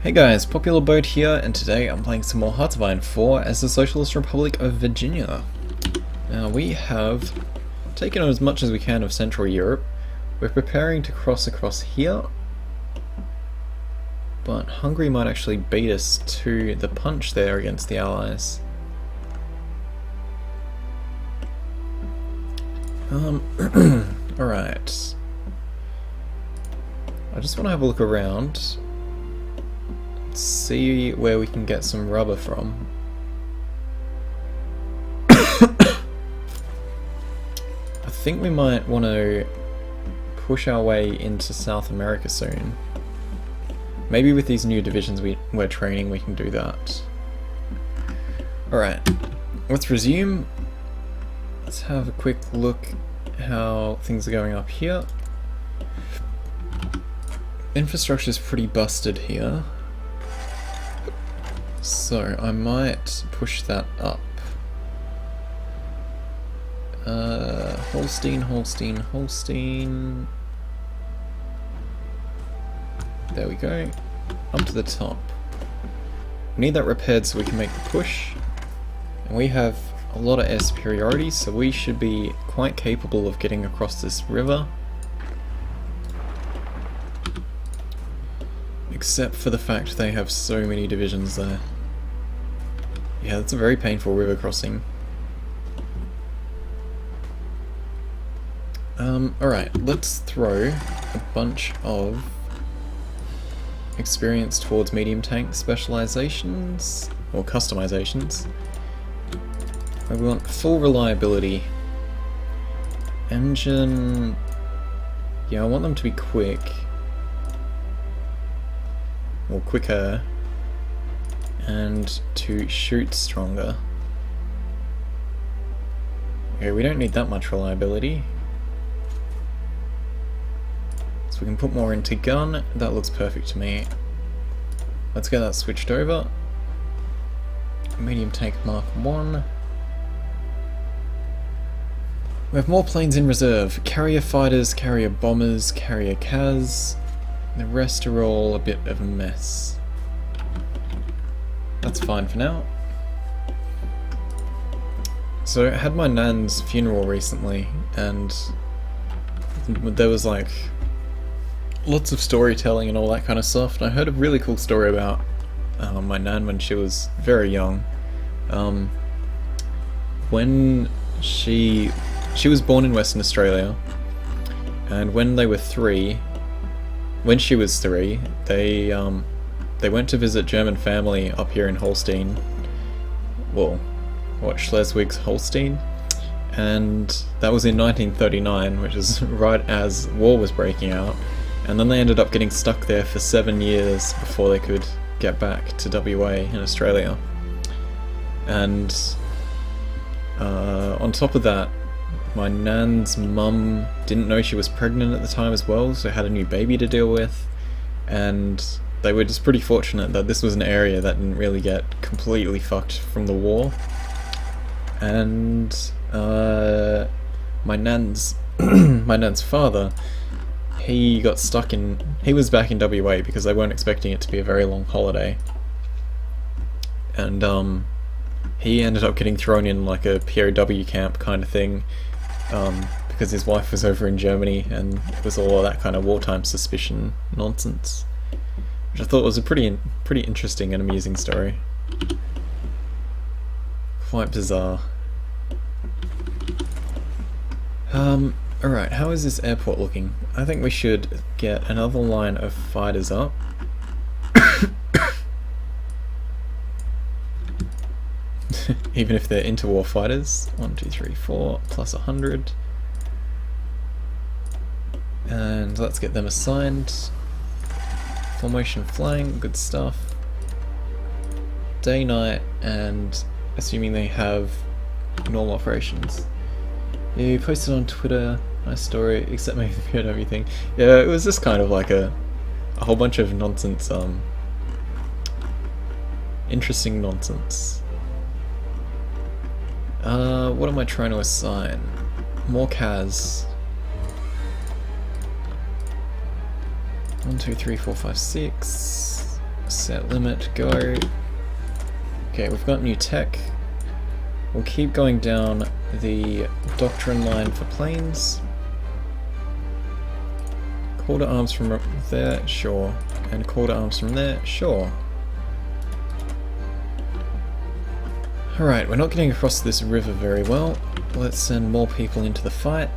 Hey guys, Popular Boat here, and today I'm playing some more Hearts of Iron 4 as the Socialist Republic of Virginia. Now we have taken on as much as we can of Central Europe. We're preparing to cross across here, but Hungary might actually beat us to the punch there against the Allies. Alright. I just want to have a look around. See where we can get some rubber from. I think we might want to push our way into South America soon. Maybe with these new divisions we're training we can do that. Alright, let's resume. Let's have a quick look how things are going up here. Infrastructure is pretty busted here. So, I might push that up. Holstein. There we go. Up to the top. We need that repaired so we can make the push. And we have a lot of air superiority, so we should be quite capable of getting across this river. Except for the fact they have so many divisions there. Yeah, that's a very painful river crossing. Alright, let's throw a bunch of experience towards medium tank specializations, or customizations. We want full reliability. Engine... yeah, I want them to be quick. Or quicker, and to shoot stronger. Okay, we don't need that much reliability. So we can put more into gun. That looks perfect to me. Let's get that switched over. Medium tank Mark 1. We have more planes in reserve. Carrier fighters, carrier bombers, carrier CAS. The rest are all a bit of a mess. That's fine for now. So I had my nan's funeral recently, and there was like lots of storytelling and all that kind of stuff, and I heard a really cool story about my nan when she was very young. When she was born in Western Australia, and when they were 3, when she was 3, they went to visit German family up here in Holstein. Well, what, Schleswig's Holstein? And that was in 1939, which is right as war was breaking out. And then they ended up getting stuck there for 7 years before they could get back to WA in Australia. And on top of that, my nan's mum didn't know she was pregnant at the time as well, so had a new baby to deal with, and they were just pretty fortunate that this was an area that didn't really get completely fucked from the war. And my nan's my nan's father, he got stuck in, he was back in WA because they weren't expecting it to be a very long holiday, and he ended up getting thrown in like a POW camp kind of thing. Because his wife was over in Germany, and it was all of that kind of wartime suspicion nonsense, which I thought was a pretty interesting and amusing story. Quite bizarre. Alright, how is this airport looking? I think we should get another line of fighters up. Even if they're interwar fighters. 1, 2, 3, 4, plus 100. And let's get them assigned. Formation flying, good stuff. Day, night, and assuming they have normal operations. Yeah, you posted on Twitter, nice story, except maybe the POW thing. Yeah, it was just kind of like a whole bunch of nonsense, interesting nonsense. What am I trying to assign? More CAS. 1, 2, 3, 4, 5, 6. Set limit, go. Okay, we've got new tech. We'll keep going down the doctrine line for planes. Call to arms from there, sure. And call to arms from there, sure. Alright, we're not getting across this river very well. Let's send more people into the fight.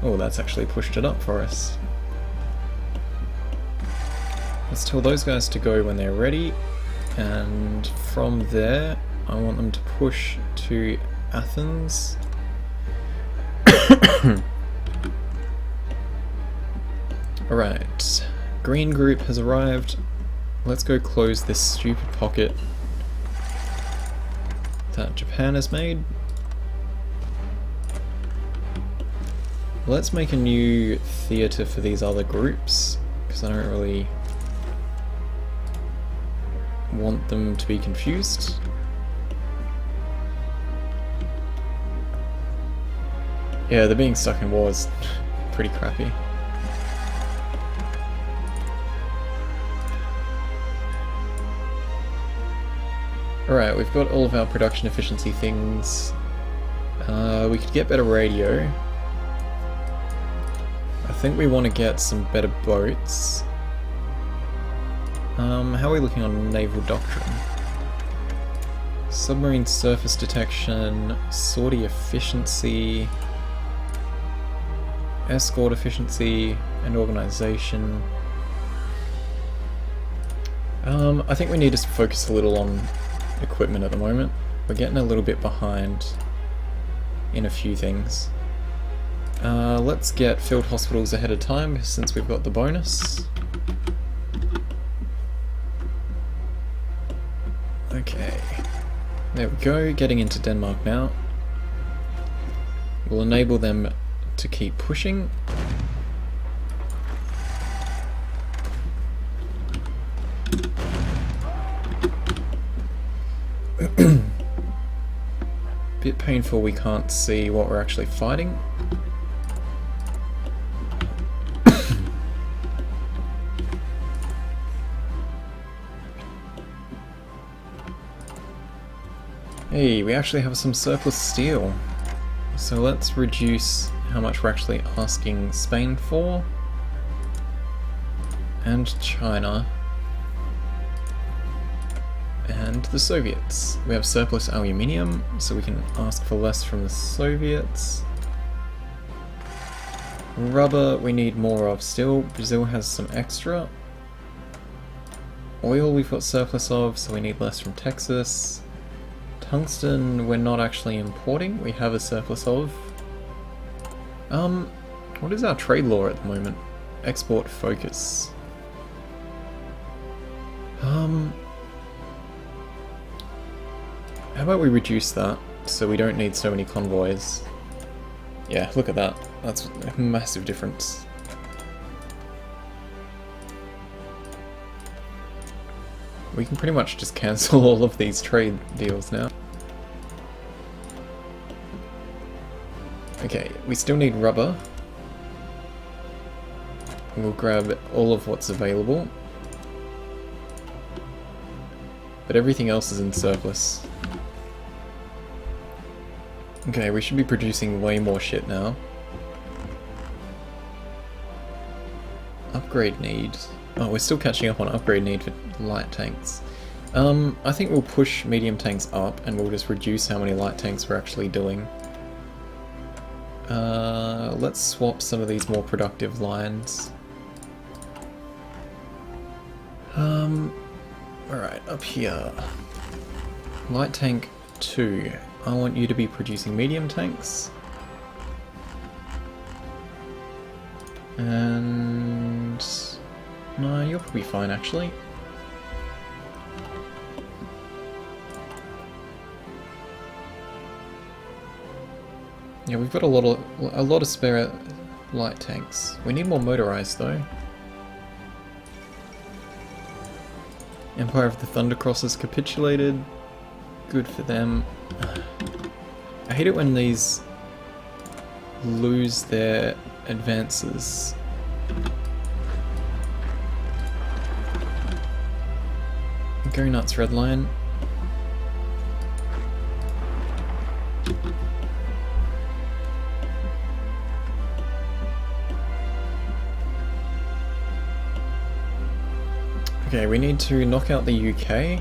Oh, that's actually pushed it up for us. Let's tell those guys to go when they're ready. And from there, I want them to push to Athens. Alright, green group has arrived. Let's go close this stupid pocket that Japan has made. Let's make a new theatre for these other groups, because I don't really want them to be confused. Yeah, they're being stuck in war is pretty crappy. Alright, we've got all of our production efficiency things. We could get better radio. I think we want to get some better boats. How are we looking on naval doctrine? Submarine surface detection, sortie efficiency, escort efficiency, and organization. I think we need to focus a little on equipment at the moment. We're getting a little bit behind in a few things. Let's get field hospitals ahead of time since we've got the bonus. Okay, there we go, getting into Denmark now. We'll enable them to keep pushing. Bit painful we can't see what we're actually fighting. Hey, we actually have some surplus steel. So let's reduce how much we're actually asking Spain for. And China. And the Soviets. We have surplus aluminium, so we can ask for less from the Soviets. Rubber we need more of still. Brazil has some extra. Oil we've got surplus of, so we need less from Texas. Tungsten we're not actually importing, we have a surplus of. What is our trade law at the moment? Export focus. How about we reduce that so we don't need so many convoys? Yeah, look at that. That's a massive difference. We can pretty much just cancel all of these trade deals now. Okay, we still need rubber. We'll grab all of what's available. But everything else is in surplus. Okay, we should be producing way more shit now. Upgrade need. Oh, we're still catching up on upgrade need for light tanks. I think we'll push medium tanks up and we'll just reduce how many light tanks we're actually doing. Let's swap some of these more productive lines. Alright, up here. Light tank 2. I want you to be producing medium tanks. And... no, you'll probably be fine actually. Yeah, we've got a lot of spare light tanks. We need more motorized though. Empire of the Thundercrossers capitulated. Good for them. I hate it when these lose their advances. Go nuts, red line. Okay, we need to knock out the UK.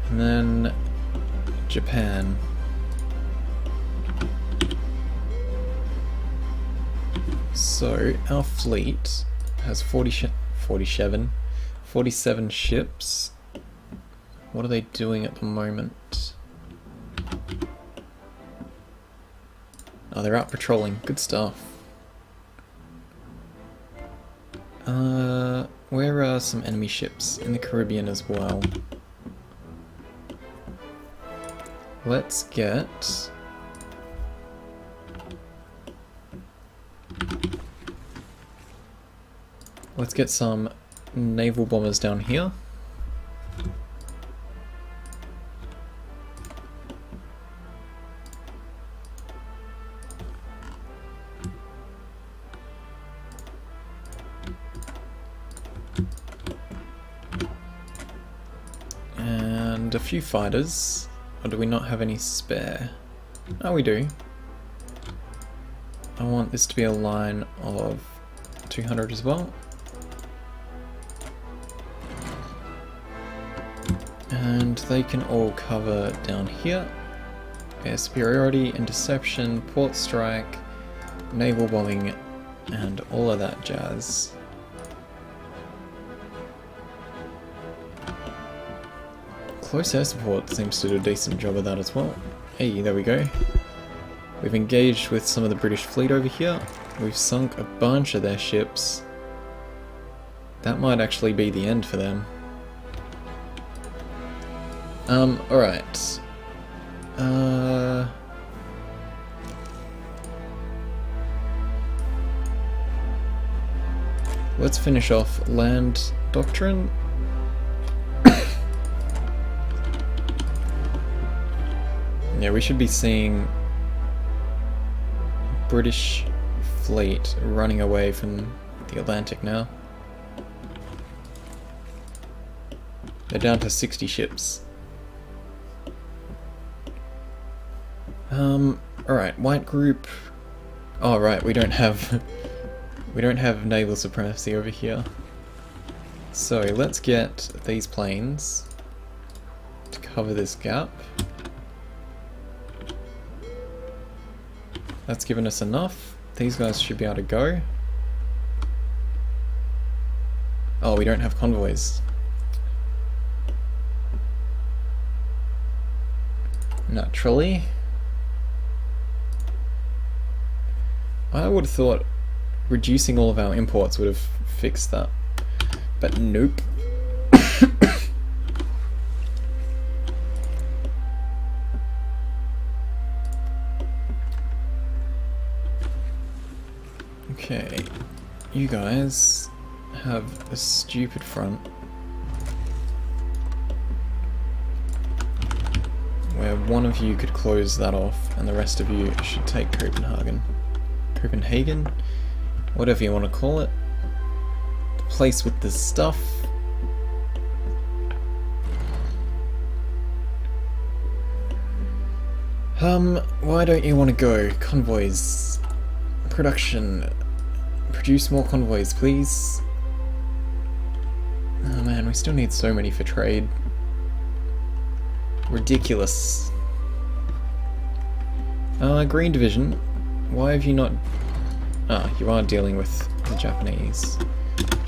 And then Japan. So, our fleet has 47 ships. What are they doing at the moment? Oh, they're out patrolling. Good stuff. Where are some enemy ships? In the Caribbean as well. Let's get... some naval bombers down here. And a few fighters. Or do we not have any spare? Oh, we do. I want this to be a line of 200 as well. And they can all cover down here. Air superiority, interception, port strike, naval bombing, and all of that jazz. Close air support seems to do a decent job of that as well. Hey, there we go. We've engaged with some of the British fleet over here. We've sunk a bunch of their ships. That might actually be the end for them. Alright. Let's finish off land doctrine. Yeah, we should be seeing British fleet running away from the Atlantic now. They're down to 60 ships. Alright, white group. Oh right, we don't have naval supremacy over here. So let's get these planes to cover this gap. That's given us enough. These guys should be able to go. Oh, we don't have convoys. Naturally. I would have thought reducing all of our imports would have fixed that. But nope. Okay, you guys have a stupid front where one of you could close that off and the rest of you should take Copenhagen, whatever you want to call it, the place with the stuff. Why don't you want to go? Convoys, production. Produce more convoys, please. Oh man, we still need so many for trade. Ridiculous. Green Division, why have you not... Ah, you are dealing with the Japanese.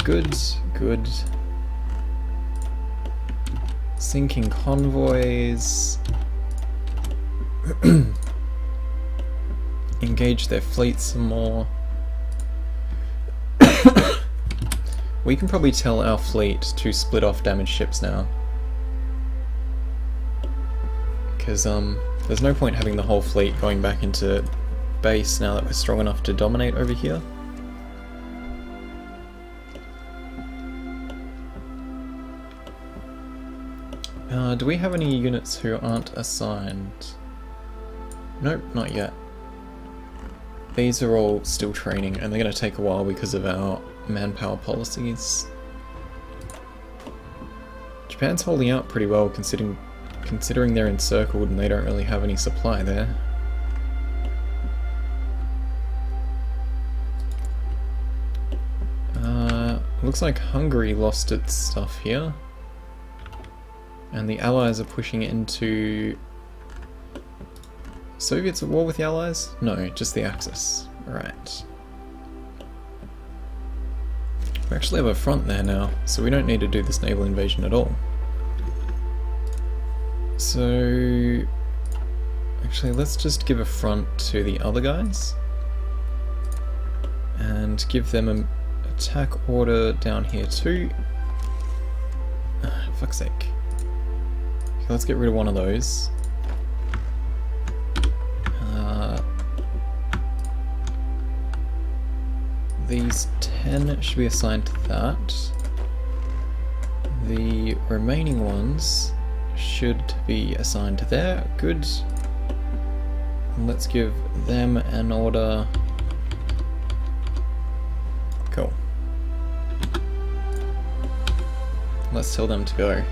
Good, good. Sinking convoys. Engage their fleet some more. We can probably tell our fleet to split off damaged ships now. Because there's no point having the whole fleet going back into base now that we're strong enough to dominate over here. Do we have any units who aren't assigned? Nope, not yet. These are all still training and they're going to take a while because of our manpower policies. Japan's holding out pretty well considering they're encircled and they don't really have any supply there. Looks like Hungary lost its stuff here. And the Allies are pushing into... Soviets at war with the Allies? No, just the Axis. Right. We actually have a front there now, so we don't need to do this naval invasion at all. So... Actually, let's just give a front to the other guys. And give them an attack order down here too. Fuck's sake. Okay, let's get rid of one of those. These 10 should be assigned to that. The remaining ones should be assigned to there. Good. And let's give them an order. Cool. Let's tell them to go.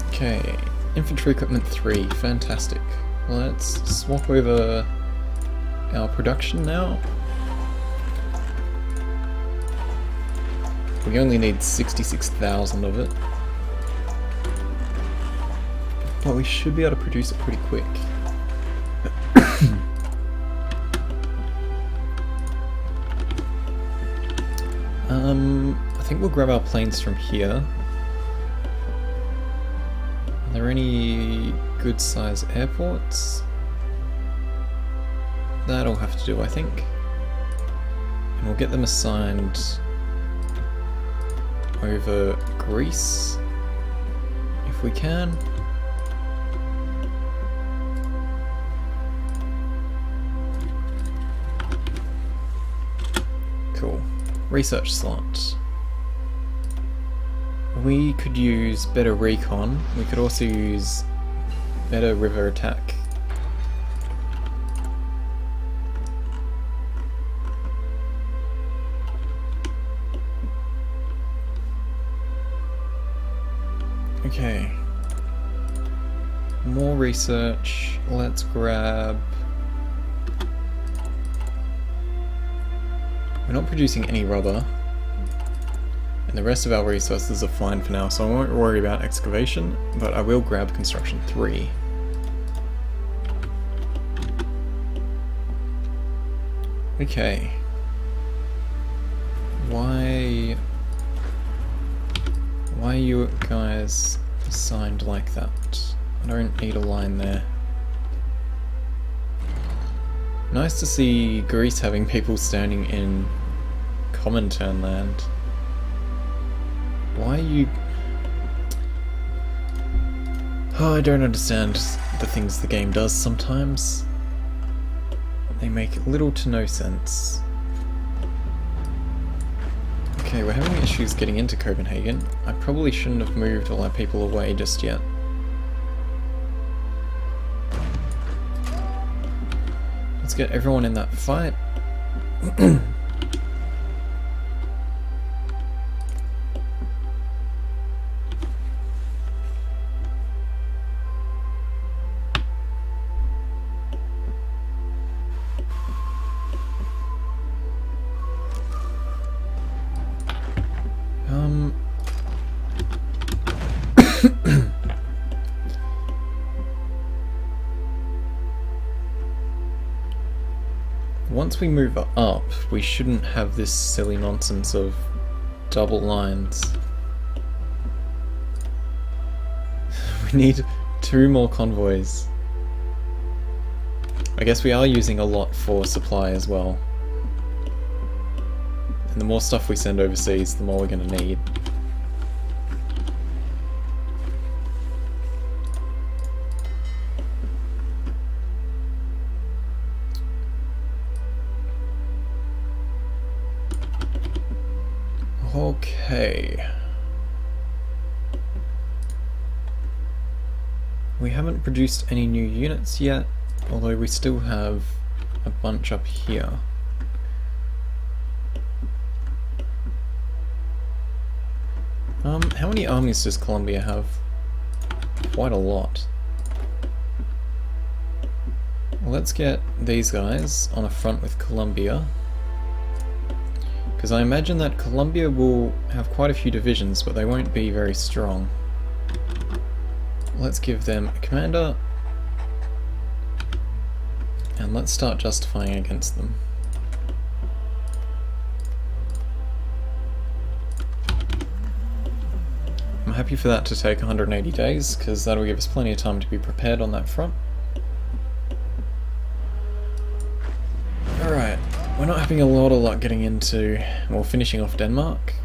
Okay, infantry equipment 3, fantastic. Let's swap over our production now. We only need 66,000 of it. But we should be able to produce it pretty quick. I think we'll grab our planes from here. Are there any good size airports? That'll have to do, I think. And we'll get them assigned over Greece, if we can. Cool. Research slot. We could use better recon. We could also use better river attack. Okay. More research. Let's grab... We're not producing any rubber. And the rest of our resources are fine for now, so I won't worry about excavation, but I will grab construction 3. Okay. Why are you guys assigned like that? I don't need a line there. Nice to see Greece having people standing in Comintern land. Why are you... Oh, I don't understand the things the game does sometimes. They make little to no sense. Okay, we're having issues getting into Copenhagen. I probably shouldn't have moved all our people away just yet. Let's get everyone in that fight. Once we move up, we shouldn't have this silly nonsense of double lines. We need 2 more convoys. I guess we are using a lot for supply as well. And the more stuff we send overseas, the more we're going to need. Okay. We haven't produced any new units yet, although we still have a bunch up here. How many armies does Colombia have? Quite a lot. Let's get these guys on a front with Colombia. Because I imagine that Colombia will have quite a few divisions, but they won't be very strong. Let's give them a commander. And let's start justifying against them. I'm happy for that to take 180 days, because that'll give us plenty of time to be prepared on that front. Alright, we're not having a lot of luck getting into, well, finishing off Denmark.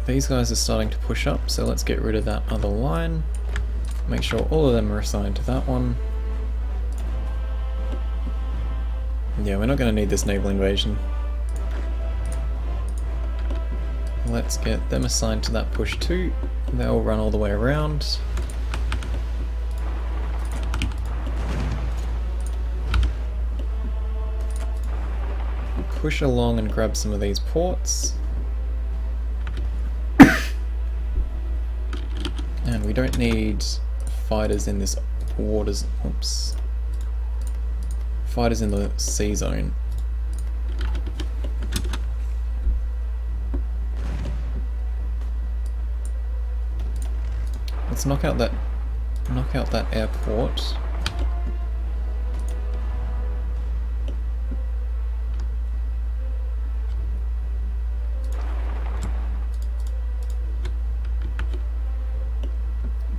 These guys are starting to push up, so let's get rid of that other line. Make sure all of them are assigned to that one. Yeah, we're not going to need this naval invasion. Let's get them assigned to that push too. They'll run all the way around. Push along and grab some of these ports. And we don't need fighters in this waters. Oops. Fighters in the sea zone. Let's knock out that airport.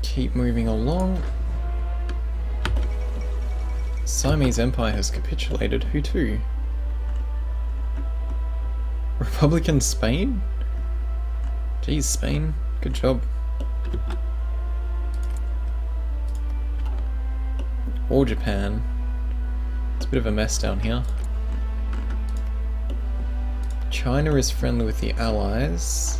Keep moving along. Siamese Empire has capitulated. Who to? Republican Spain? Geez, Spain. Good job. Or Japan. It's a bit of a mess down here. China is friendly with the Allies.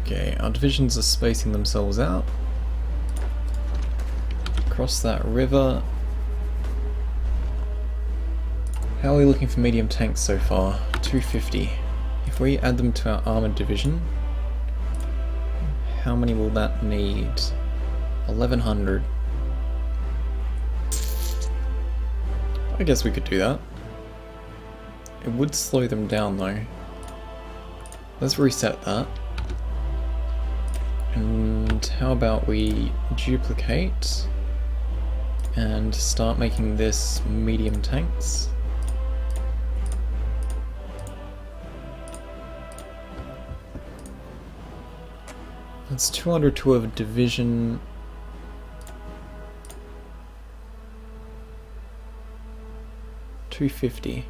Okay, our divisions are spacing themselves out. Across that river. How are we looking for medium tanks so far? 250. If we add them to our armoured division, how many will that need? 1100. I guess we could do that. It would slow them down though. Let's reset that. And how about we duplicate and start making this medium tanks. That's 200 to a division. $250.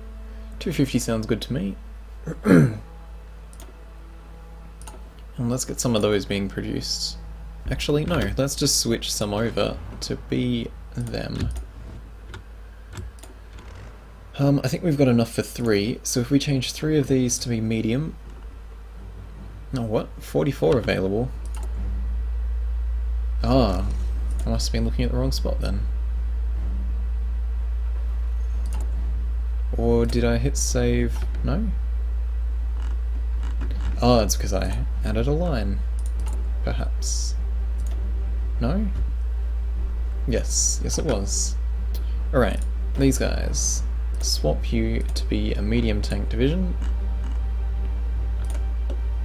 $250 sounds good to me. And let's get some of those being produced. Actually, no, let's just switch some over to be them. I think we've got enough for 3, so if we change 3 of these to be medium... Oh, what? 44 available. Ah, I must have been looking at the wrong spot then. Or did I hit save? No? Oh, it's because I added a line. Perhaps. No? Yes, yes it was. Alright, these guys. Swap you to be a medium tank division.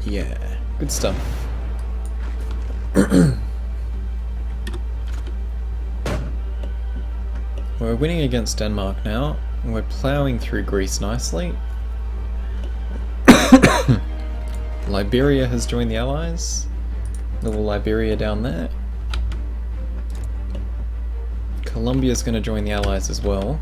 Yeah, good stuff. We're winning against Denmark now. We're ploughing through Greece nicely. Liberia has joined the Allies. Little Liberia down there. Colombia's going to join the Allies as well.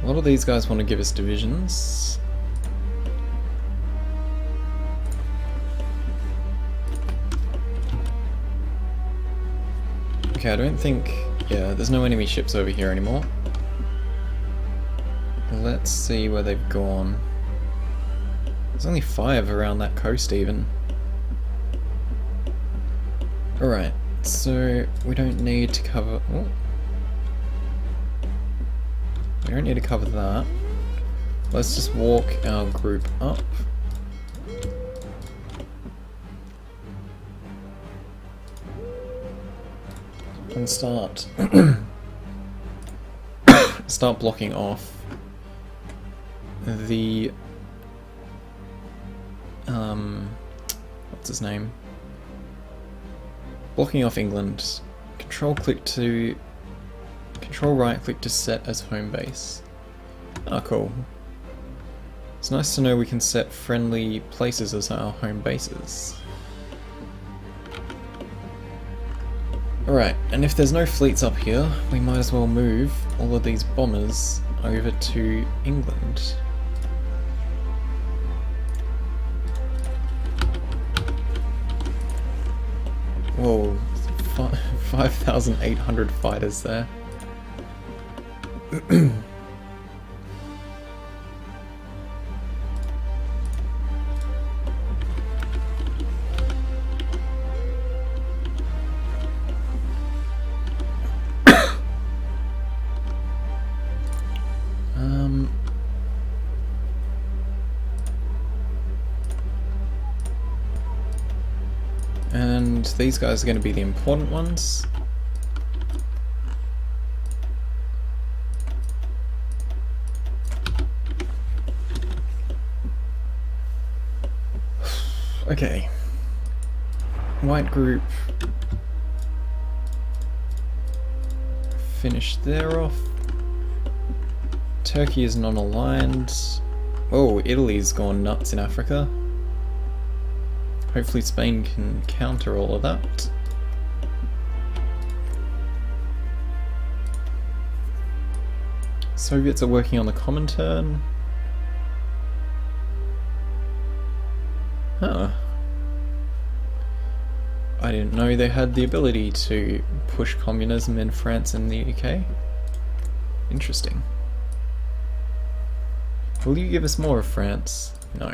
A lot of these guys want to give us divisions. Okay, I don't think Yeah, there's no enemy ships over here anymore. Let's see where they've gone. There's only 5 around that coast even. Alright, so we don't need to cover... Oh. We don't need to cover that. Let's just walk our group up. And start start blocking off the what's his name? Blocking off England. Control right click to set as home base. Ah, cool. It's nice to know we can set friendly places as our home bases. Alright, and if there's no fleets up here, we might as well move all of these bombers over to England. Whoa, 5,800 fighters there. And these guys are going to be the important ones. Okay. White group. Finish there off. Turkey is non-aligned. Oh, Italy's gone nuts in Africa. Hopefully Spain can counter all of that. Soviets are working on the Comintern. Huh. I didn't know they had the ability to push communism in France and the UK. Interesting. Will you give us more of France? No.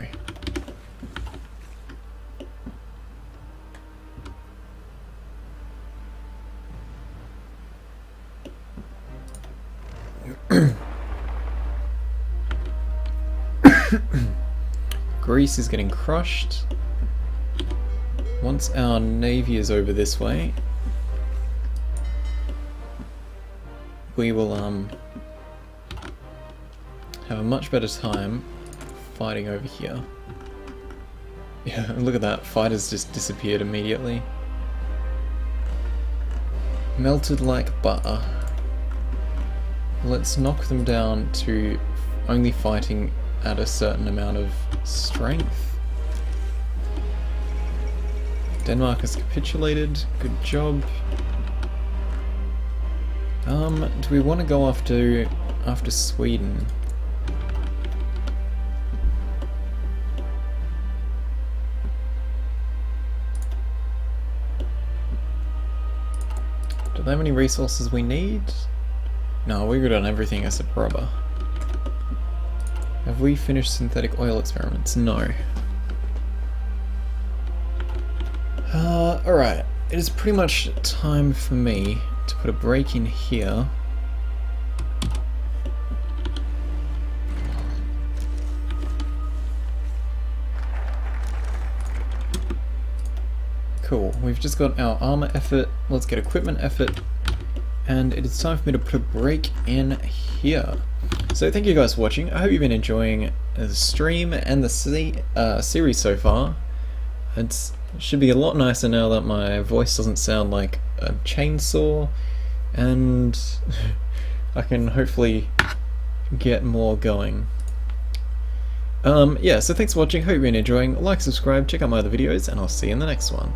Greece is getting crushed. Once our navy is over this way, we will have a much better time fighting over here. Yeah, look at that, fighters just disappeared immediately. Melted like butter. Let's knock them down to only fighting at a certain amount of strength. Denmark has capitulated. Good job. Do we want to go after Sweden? Do they have any resources we need? No, we're good on everything as a robber. Have we finished synthetic oil experiments? No. Alright. It is pretty much time for me to put a break in here. Cool. We've just got our armor effort. Let's get equipment effort. And it is time for me to put a break in here. So thank you guys for watching. I hope you've been enjoying the stream and the series so far. It should be a lot nicer now that my voice doesn't sound like a chainsaw, and I can hopefully get more going. Yeah, so thanks for watching. Hope you've been enjoying. Like, subscribe, check out my other videos, and I'll see you in the next one.